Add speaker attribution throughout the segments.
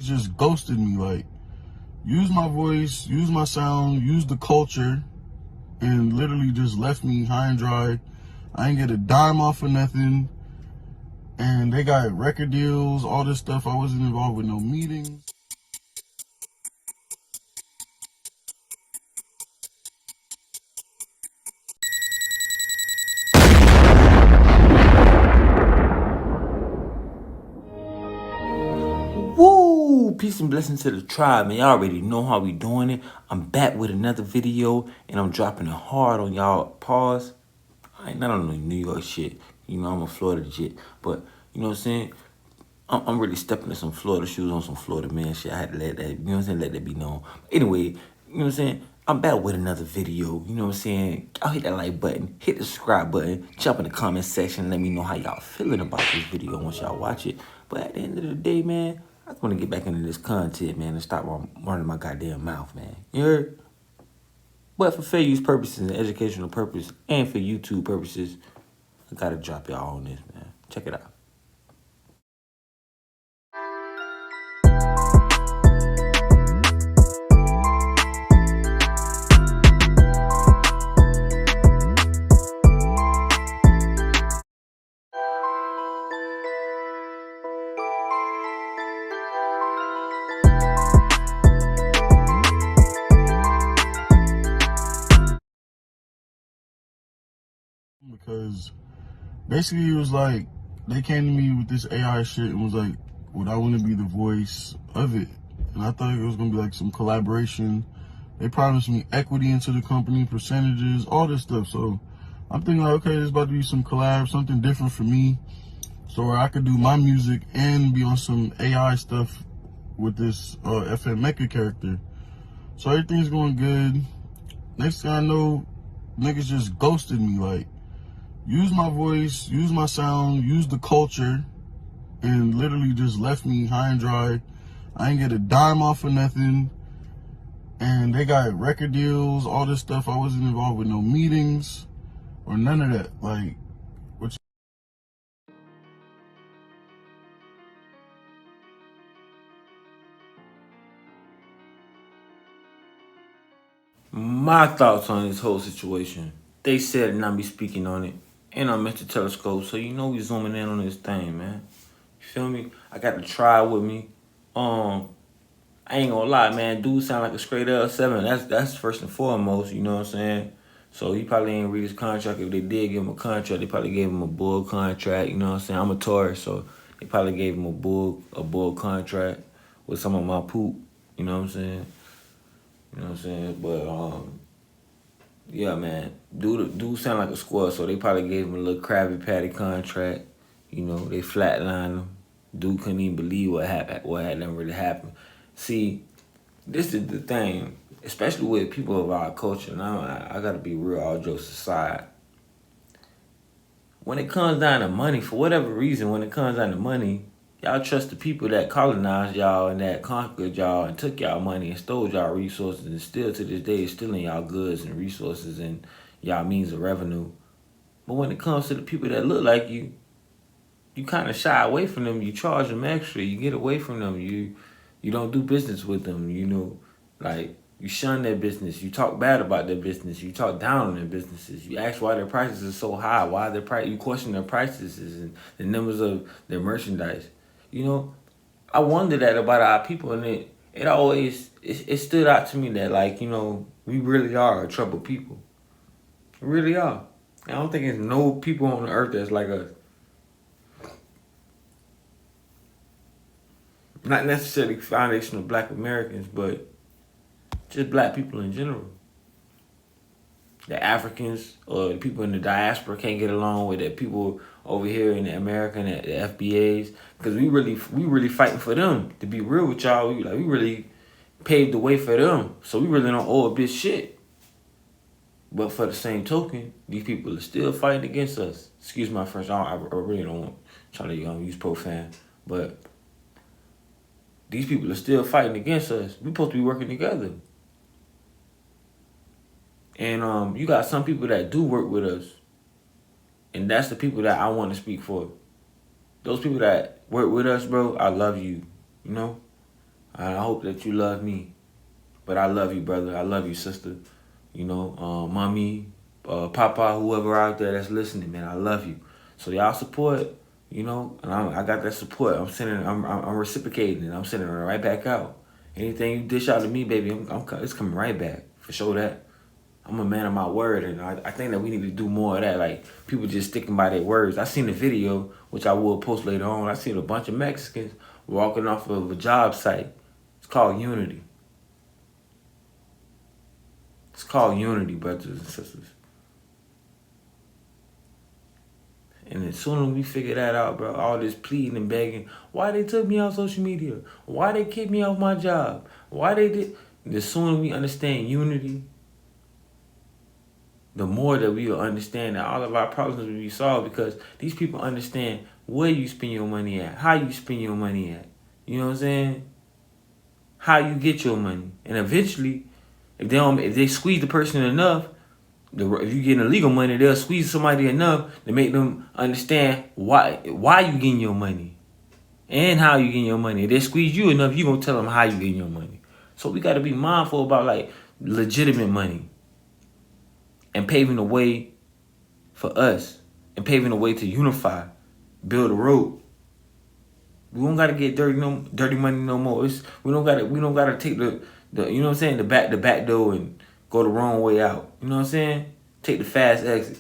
Speaker 1: Just ghosted me. Like, use my voice, use my sound, use the culture, and literally just left me high and dry. I ain't get a dime off of nothing. And they got record deals, all this stuff. I wasn't involved with no meetings.
Speaker 2: Woo! Peace and blessings to the tribe, man. Y'all already know how we doing it. I'm back with another video, and I'm dropping it hard on y'all. Pause. I ain't not on no New York shit. You know, I'm a Florida shit. But, you know what I'm saying? I'm really stepping in some Florida shoes on some Florida man shit. I had to let that, you know what I'm saying? Let that be known. Anyway, you know what I'm saying? I'm back with another video. You know what I'm saying? I'll hit that like button, hit the subscribe button, jump in the comment section, let me know how y'all feeling about this video once y'all watch it. But at the end of the day, man, I just want to get back into this content, man, and stop running my goddamn mouth, man. You heard? But for fair use purposes and educational purposes and for YouTube purposes, I gotta drop y'all on this, man. Check it out.
Speaker 1: Because basically it was like, they came to me with this AI shit and was like, would I want to be the voice of it? And I thought it was going to be like some collaboration. They promised me equity into the company, percentages, all this stuff. So I'm thinking like, okay, there's about to be some collab, something different for me. So where I could do my music and be on some AI stuff with this FN MEKA character. So everything's going good. Next thing I know, niggas just ghosted me. Like, use my voice, use my sound, use the culture, and literally just left me high and dry. I ain't get a dime off of nothing. And they got record deals, all this stuff. I wasn't involved with no meetings or none of that. Like, which
Speaker 2: My thoughts on this whole situation. They said and I be speaking on it. And I'm Mr. Telescope, so you know we zooming in on this thing, man. You feel me? I got the tribe with me. I ain't gonna lie, man. Dude sound like a straight L7. That's first and foremost, you know what I'm saying? So he probably ain't read his contract. If they did give him a contract, they probably gave him a bull contract, you know what I'm saying? I'm a Taurus, so they probably gave him a bull contract with some of my poop, you know what I'm saying? You know what I'm saying? But yeah, man. Dude sound like a squad, so they probably gave him a little Krabby Patty contract. You know, they flatlined him. Dude couldn't even believe what had done really happened. See, this is the thing, especially with people of our culture. Now, I gotta be real, all jokes aside. When it comes down to money, for whatever reason, when it comes down to money, y'all trust the people that colonized y'all and that conquered y'all and took y'all money and stole y'all resources and still to this day is stealing y'all goods and resources and y'all means of revenue. But when it comes to the people that look like you kind of shy away from them. You charge them extra. You get away from them. You don't do business with them. You know, like you shun their business. You talk bad about their business. You talk down on their businesses. You ask why their prices are so high. Why their price? You question their prices and the numbers of their merchandise. You know, I wonder that about our people, and it always it stood out to me that, like, you know, we really are a troubled people. We really are. I don't think there's no people on the earth that's like us. Not necessarily foundational black Americans, but just black people in general. The Africans or the people in the diaspora can't get along with the people over here in America and the FBAs, because we really fighting for them. To be real with y'all, we really paved the way for them, so we really don't owe a bitch shit. But for the same token, these people are still fighting against us. Excuse my French. I really don't want try to use profane, but these people are still fighting against us. We're supposed to be working together. And you got some people that do work with us. And that's the people that I want to speak for. Those people that work with us, bro, I love you. You know? I hope that you love me. But I love you, brother. I love you, sister. You know, mommy, papa, whoever out there that's listening, man, I love you. So y'all support, you know, and I got that support. I'm reciprocating it. I'm sending it right back out. Anything you dish out to me, baby, it's coming right back for sure. That I'm a man of my word, and I think that we need to do more of that. Like people just sticking by their words. I seen a video, which I will post later on. I seen a bunch of Mexicans walking off of a job site. It's called Unity. It's called unity, brothers and sisters. And as soon as we figure that out, bro, all this pleading and begging, why they took me off social media? Why they kicked me off my job? Why they did? The sooner we understand unity, the more that we will understand that all of our problems will be solved, because these people understand where you spend your money at, how you spend your money at. You know what I'm saying? How you get your money. And eventually, if they squeeze the person enough, if you getting illegal money, they'll squeeze somebody enough to make them understand why you getting your money and how you getting your money. If they squeeze you enough, you gonna tell them how you getting your money. So we gotta be mindful about like legitimate money and paving the way for us and paving the way to unify, build a road. We don't gotta get dirty money no more. We don't gotta take the you know what I'm saying, the back door and go the wrong way out. You know what I'm saying? Take the fast exit.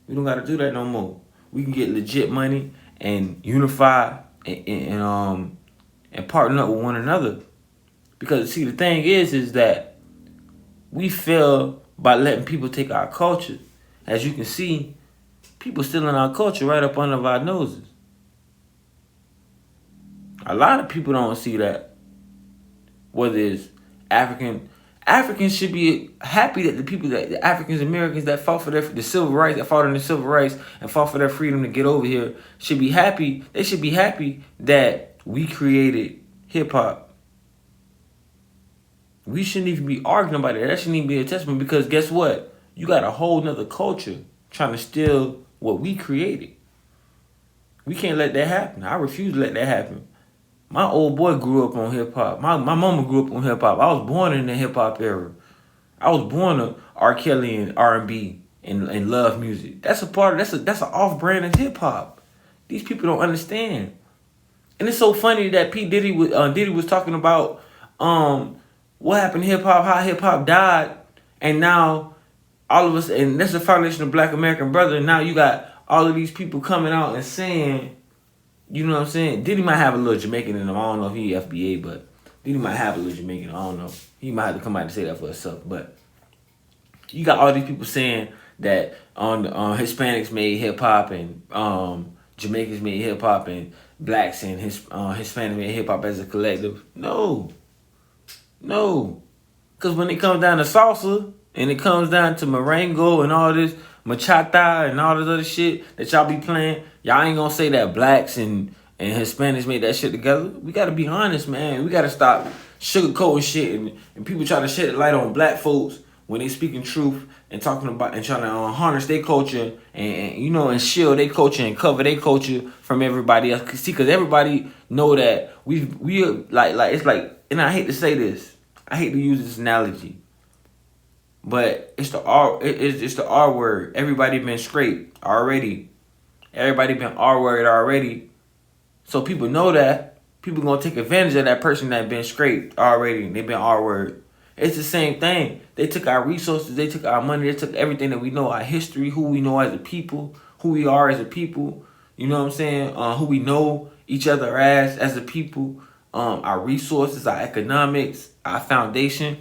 Speaker 2: We don't gotta do that no more. We can get legit money and unify and partner up with one another. Because see, the thing is that we fail by letting people take our culture. As you can see, people stealing our culture right up under our noses. A lot of people don't see that. Whether it's Africans should be happy that the Africans Americans that fought for the civil rights, that fought in the civil rights and fought for their freedom to get over here should be happy. They should be happy that we created hip hop. We shouldn't even be arguing about it. That shouldn't even be a testament, because guess what? You got a whole nother culture trying to steal what we created. We can't let that happen. I refuse to let that happen. My old boy grew up on hip hop. My mama grew up on hip hop. I was born in the hip hop era. I was born to R. Kelly and R&B and love music. That's an off brand of hip hop. These people don't understand. And it's so funny that Diddy was talking about what happened to hip hop, how hip hop died, and now all of us, and that's the foundation of Black American Brother. And now you got all of these people coming out and saying, you know what I'm saying? Diddy might have a little Jamaican in him. I don't know if he FBA, but Diddy might have a little Jamaican. I don't know. He might have to come out and say that for himself. But you got all these people saying that Hispanics made hip hop and Jamaicans made hip hop and blacks and Hispanics made hip hop as a collective. No. Because when it comes down to salsa and it comes down to merengue and all this bachata and all this other shit that y'all be playing, y'all ain't gonna say that blacks and Hispanics made that shit together. We gotta be honest, man. We gotta stop sugarcoating shit and people try to shed light on black folks when they speaking truth and talking about and trying to harness their culture and you know, and shield their culture and cover their culture from everybody else. See, because everybody know that we like it's like, and I hate to say this, I hate to use this analogy, but it's the R word. Everybody been scraped already. Everybody been R word already. So people know that. People gonna take advantage of that person that been scraped already. They been R word. It's the same thing. They took our resources. They took our money. They took everything that we know, our history, who we know as a people, who we are as a people. You know what I'm saying? Who we know each other as a people. Our resources, our economics, our foundation.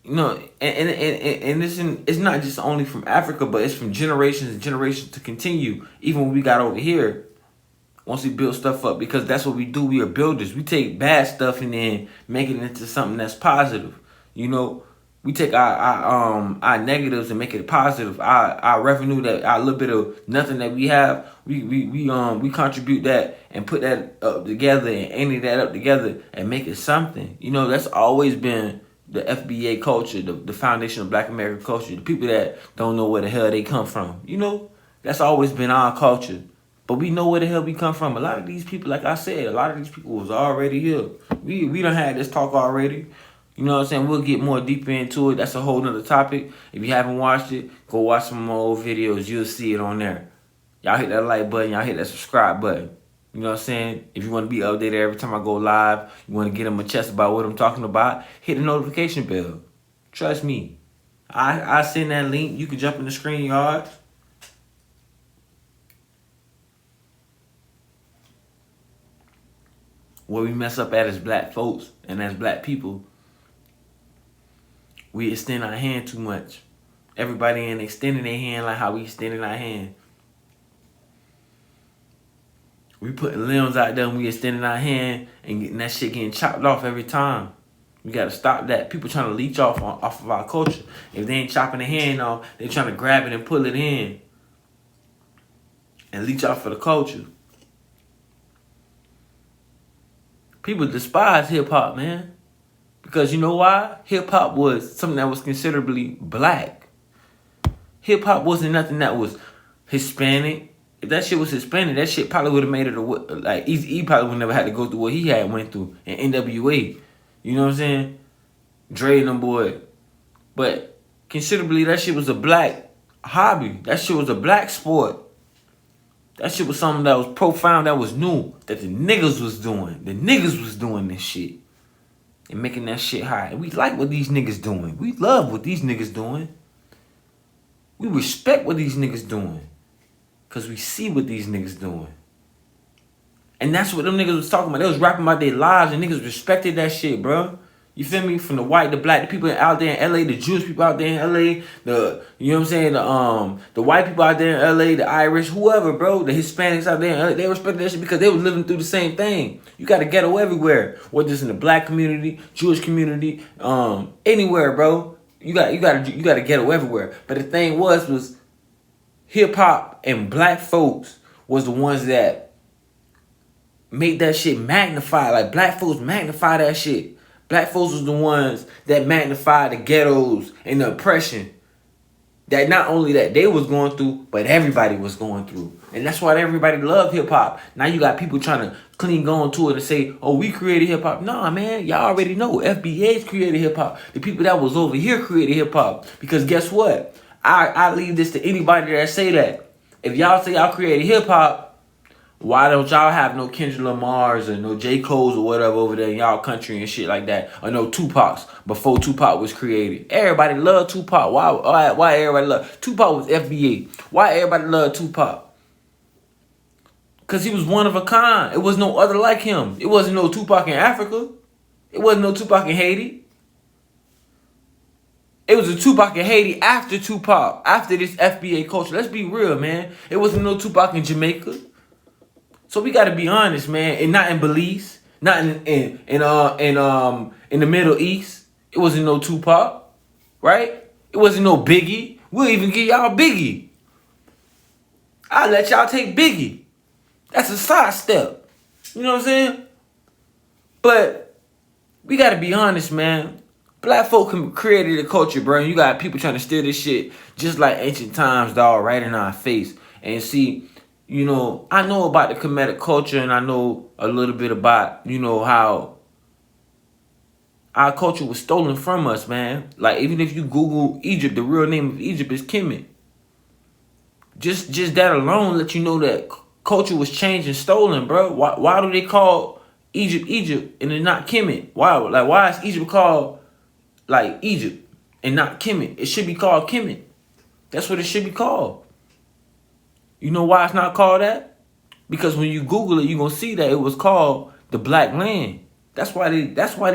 Speaker 2: You know, and it's not just only from Africa, but it's from generations and generations to continue. Even when we got over here, once we build stuff up, because that's what we do. We are builders. We take bad stuff and then make it into something that's positive. You know, we take our negatives and make it positive. Our revenue, that our little bit of nothing that we have, we contribute that and put that up together and ante that up together and make it something. You know, that's always been the FBA culture, the foundation of Black American culture. The people that don't know where the hell they come from. You know, that's always been our culture. But we know where the hell we come from. A lot of these people, like I said, a lot of these people was already here. We done had this talk already. You know what I'm saying? We'll get more deeper into it. That's a whole nother topic. If you haven't watched it, go watch some more old videos. You'll see it on there. Y'all hit that like button. Y'all hit that subscribe button. You know what I'm saying? If you want to be updated every time I go live, you want to get on my chest about what I'm talking about, hit the notification bell. Trust me. I send that link. You can jump in the screen yard. Where we mess up at as black folks and as black people, we extend our hand too much. Everybody ain't extending their hand like how we extending our hand. We putting limbs out there and we extending our hand and getting that shit getting chopped off every time. We gotta stop that. People trying to leech off of our culture. If they ain't chopping their hand off, they trying to grab it and pull it in and leech off for the culture. People despise hip hop, man. Because you know why? Hip hop was something that was considerably black. Hip hop wasn't nothing that was Hispanic. If that shit was Hispanic, that shit probably would have made it like Eazy-E probably would never had to go through what he had went through in NWA. You know what I'm saying? Dre and them boy. But considerably, that shit was a black hobby. That shit was a black sport. That shit was something that was profound, that was new, that the niggas was doing. The niggas was doing this shit and making that shit high. And we like what these niggas doing. We love what these niggas doing. We respect what these niggas doing. Because we see what these niggas doing. And that's what them niggas was talking about. They was rapping about their lives and niggas respected that shit, bro. You feel me? From the white, the black, the people out there in LA, the Jewish people out there in LA, you know what I'm saying? The white people out there in LA, the Irish, whoever, bro, the Hispanics out there in LA, they respected that shit because they was living through the same thing. You got a ghetto everywhere. Whether it's in the black community, Jewish community, anywhere, bro. You got a ghetto everywhere. But the thing was hip hop and black folks was the ones that made that shit magnify. Like black folks magnify that shit. Black folks was the ones that magnified the ghettos and the oppression that not only that they was going through, but everybody was going through. And that's why everybody loved hip hop. Now you got people trying to cling on to it and say, oh, we created hip hop. Nah, man, y'all already know. FBA's created hip hop. The people that was over here created hip hop. Because guess what? I leave this to anybody that say that. If y'all say y'all created hip hop, why don't y'all have no Kendrick Lamar's or no J. Cole's or whatever over there in y'all country and shit like that? Or no Tupac's before Tupac was created? Everybody loved Tupac. Why everybody loved? Tupac was FBA. Why everybody loved Tupac? Because he was one of a kind. It was no other like him. It wasn't no Tupac in Africa. It wasn't no Tupac in Haiti. It was a Tupac in Haiti after Tupac. After this FBA culture. Let's be real, man. It wasn't no Tupac in Jamaica. So we gotta be honest, man, and not in Belize, not in the Middle East. It wasn't no Tupac, right? It wasn't no Biggie. We'll even give y'all Biggie. I'll let y'all take Biggie. That's a sidestep. You know what I'm saying? But we gotta be honest, man. Black folk created a culture, bro. You got people trying to steal this shit just like ancient times, dog, right in our face. And see, you know, I know about the Kemetic culture and I know a little bit about, you know, how our culture was stolen from us, man. Like, even if you Google Egypt, the real name of Egypt is Kemet. Just that alone let you know that culture was changed and stolen, bro. Why do they call Egypt and then not Kemet? Why is Egypt called, like, Egypt and not Kemet? It should be called Kemet. That's what it should be called. You know why it's not called that? Because when you Google it, you're gonna see that it was called the Black Land. That's why they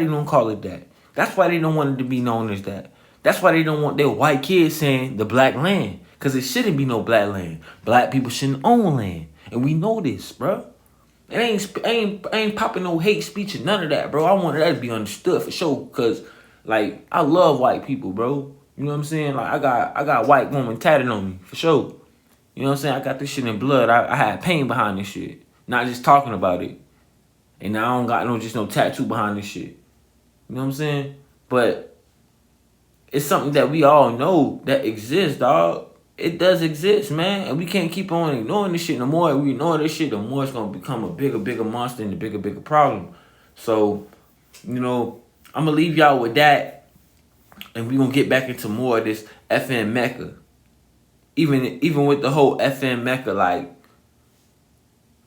Speaker 2: don't call it that. That's why they don't want it to be known as that. That's why they don't want their white kids saying the Black Land. Because it shouldn't be no black land. Black people shouldn't own land. And we know this, bro. It ain't popping no hate speech and none of that, bro. I want that to be understood for sure. Because, like, I love white people, bro. You know what I'm saying? Like, I got white woman tatted on me, for sure. You know what I'm saying? I got this shit in blood. I had pain behind this shit. Not just talking about it. And I don't got no tattoo behind this shit. You know what I'm saying? But it's something that we all know that exists, dog. It does exist, man, and we can't keep on ignoring this shit no more. If we ignore this shit, the more it's gonna become a bigger monster and a bigger problem. So, I'm gonna leave y'all with that, and we gonna get back into more of this FN MEKA. Even with the whole FN MEKA, like,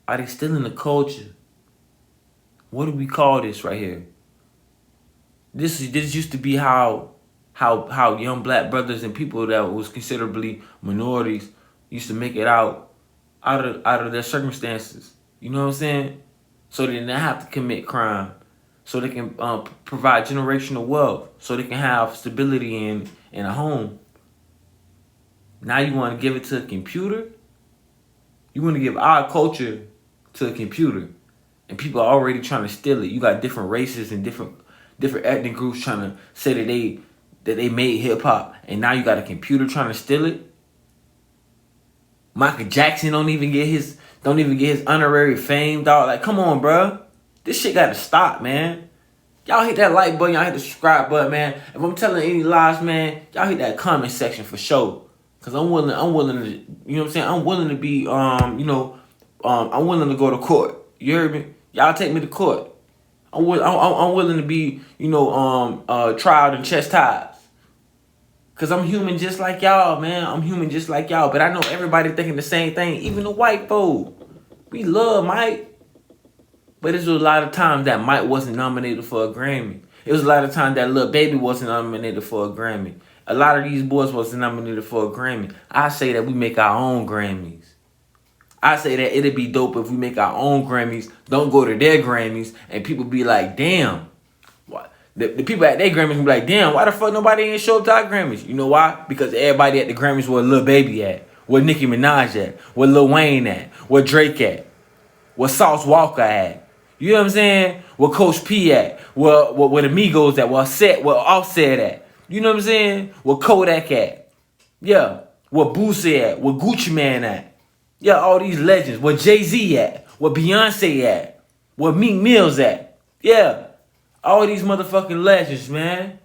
Speaker 2: are they still in the culture? What do we call this right here? This used to be how young black brothers and people that was considerably minorities used to make it out of their circumstances. You know what I'm saying? So they didn't have to commit crime, so they can provide generational wealth, so they can have stability in a home. Now you want to give it to a computer? You want to give our culture to a computer, and people are already trying to steal it. You got different races and different ethnic groups trying to say that they made hip hop, and now you got a computer trying to steal it. Michael Jackson don't even get his honorary fame, dog. Like, come on, bro. This shit gotta stop, man. Y'all hit that like button, y'all hit the subscribe button, man. If I'm telling any lies, man, y'all hit that comment section for sure. Cause I'm willing to, you know what I'm saying? I'm willing to be, I'm willing to go to court. You heard me? Y'all take me to court. I'm willing to be, tried and chastised. Cause I'm human just like y'all, man. I'm human just like y'all. But I know everybody thinking the same thing. Even the white folk. We love Mike. But there's a lot of times that Mike wasn't nominated for a Grammy. It was a lot of times that Lil Baby wasn't nominated for a Grammy. A lot of these boys wasn't nominated for a Grammy. I say that we make our own Grammys. I say that it'd be dope if we make our own Grammys, don't go to their Grammys, and people be like, damn. What? The people at their Grammys be like, damn, why the fuck nobody ain't show up to our Grammys? You know why? Because everybody at the Grammys where Lil Baby at, where Nicki Minaj at, where Lil Wayne at, where Drake at, where Sauce Walker at. You know what I'm saying? Where Coach P at, where the Migos at, where Offset at. You know what I'm saying? Where Kodak at. Yeah. Where Boosie at, where Gucci Man at. Yeah, all these legends. Where Jay-Z at, where Beyonce at, where Meek Mill's at. Yeah. All these motherfucking legends, man.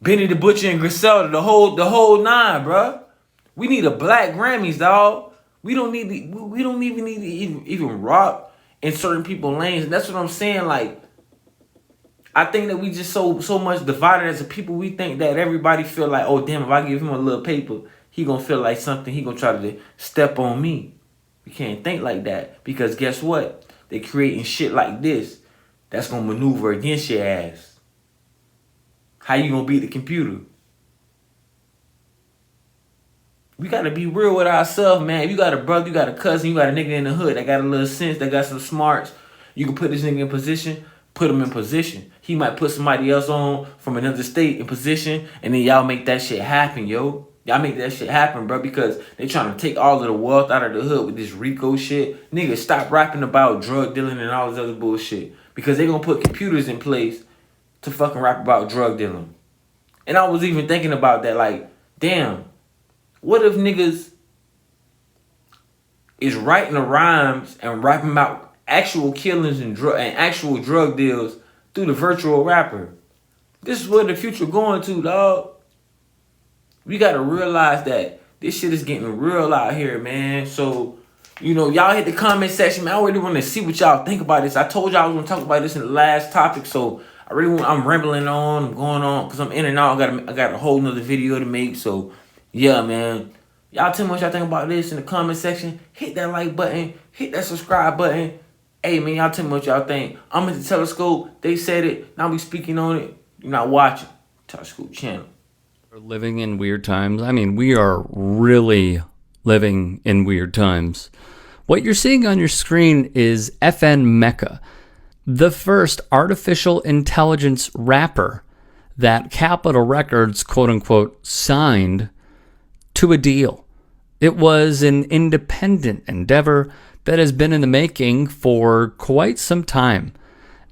Speaker 2: Benny the Butcher and Griselda, the whole nine, bruh. We need a black Grammys, dog. We don't even need to even rock in certain people's lanes. And that's what I'm saying. Like, I think that we just so much divided as a people. We think that everybody feel like, oh damn, if I give him a little paper, he gonna feel like something. He gonna try to step on me. We can't think like that, because guess what? They creating shit like this that's gonna maneuver against your ass. How you gonna beat the computer? We gotta be real with ourselves, man. If you got a brother, you got a cousin, you got a nigga in the hood that got a little sense, that got some smarts, you can put this nigga in position, put him in position. He might put somebody else on from another state in position, and then y'all make that shit happen, yo. Y'all make that shit happen, bro, because they trying to take all of the wealth out of the hood with this Rico shit. Niggas, stop rapping about drug dealing and all this other bullshit, because they gonna put computers in place to fucking rap about drug dealing. And I was even thinking about that, like, damn, what if niggas is writing the rhymes and rapping about actual killings and actual drug deals through the virtual rapper? This is where the future going to, dog. We gotta realize that this shit is getting real out here, man. So, y'all hit the comment section, man. I really want to see what y'all think about this. I told y'all I was gonna talk about this in the last topic, so I'm rambling on, I'm going on, because I'm in and out. I got a whole nother video to make, so yeah, man. Y'all tell me what y'all think about this in the comment section. Hit that like button, hit that subscribe button. Hey, man, y'all tell me what y'all think. I'm at the Telescope. They said it. Now we speaking on it. You're not watching. Telescope channel.
Speaker 3: We're living in weird times. I mean, we are really living in weird times. What you're seeing on your screen is FN MEKA, the first artificial intelligence rapper that Capitol Records, quote unquote, signed to a deal. It was an independent endeavor that has been in the making for quite some time.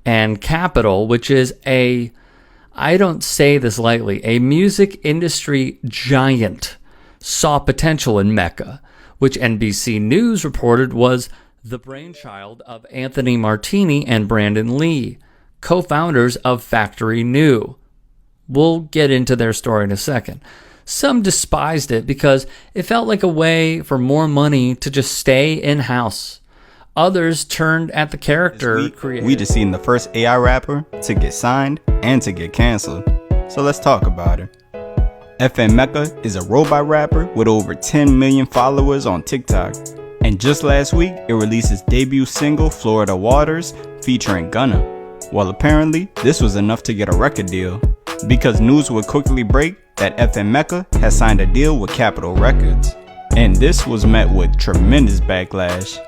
Speaker 3: And Capitol, which is I don't say this lightly, a music industry giant, saw potential in MEKA, which NBC News reported was the brainchild of Anthony Martini and Brandon Lee, co-founders of Factory New. We'll get into their story in a second. Some despised it because it felt like a way for more money to just stay in-house. Others turned at the character created.
Speaker 4: We just seen the first AI rapper to get signed and to get canceled. So let's talk about her. FN MEKA is a robot rapper with over 10 million followers on TikTok. And just last week, it released its debut single, Florida Waters, featuring Gunna. Well, apparently, this was enough to get a record deal, because news would quickly break that FN MEKA has signed a deal with Capitol Records. And this was met with tremendous backlash.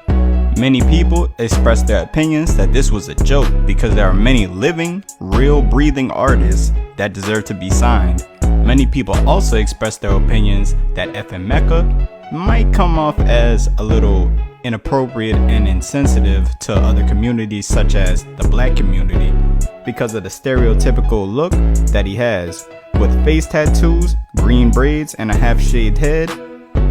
Speaker 4: Many people expressed their opinions that this was a joke because there are many living, real, breathing artists that deserve to be signed. Many people also expressed their opinions that FN MEKA might come off as a little inappropriate and insensitive to other communities such as the black community because of the stereotypical look that he has. With face tattoos, green braids, and a half-shaved head,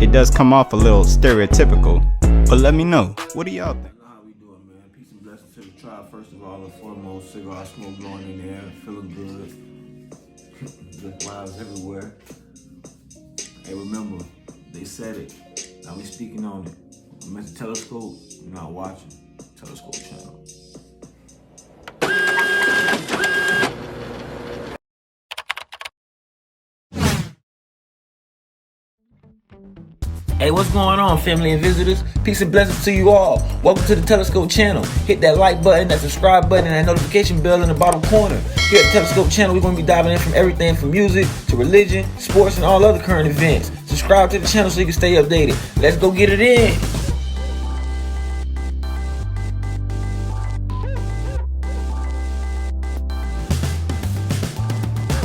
Speaker 4: it does come off a little stereotypical. But let me know, what do y'all think?
Speaker 2: How we doing, man? Peace and blessings to the tribe. First of all and foremost, cigar smoke blowing in there, feeling good. Good vibes everywhere. Hey, remember, they said it. Now we speaking on it. Mr. Telescope, you're not watching. Telescope channel. Hey, what's going on, family and visitors? Peace and blessings to you all. Welcome to the Telescope channel. Hit that like button, that subscribe button, and that notification bell in the bottom corner. Here at the Telescope channel, we're going to be diving in from everything from music to religion, sports, and all other current events. Subscribe to the channel so you can stay updated. Let's go get it in.